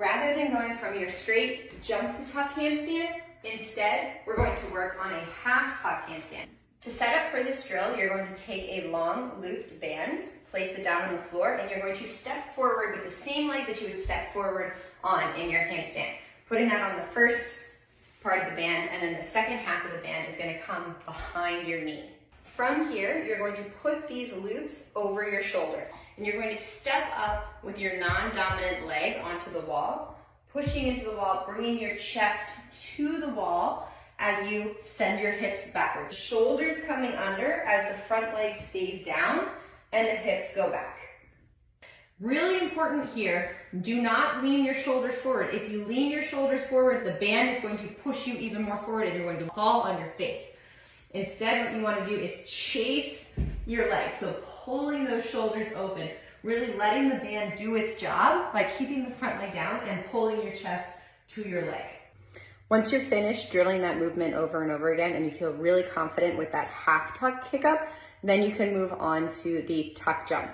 Rather than going from your straight jump to tuck handstand, instead, we're going to work on a half tuck handstand. To set up for this drill, you're going to take a long looped band, place it down on the floor, and you're going to step forward with the same leg that you would step forward on in your handstand. Putting that on the first part of the band, and then the second half of the band is going to come behind your knee. From here, you're going to put these loops over your shoulder, and you're going to step up with your non-dominant leg onto the wall, pushing into the wall, bringing your chest to the wall as you send your hips backwards. Shoulders coming under as the front leg stays down and the hips go back. Really important here, do not lean your shoulders forward. If you lean your shoulders forward, the band is going to push you even more forward and you're going to fall on your face. Instead, what you want to do is chase your legs. So pulling those shoulders open, really letting the band do its job by keeping the front leg down and pulling your chest to your leg. Once you're finished drilling that movement over and over again and you feel really confident with that half tuck kick up, then you can move on to the tuck jump.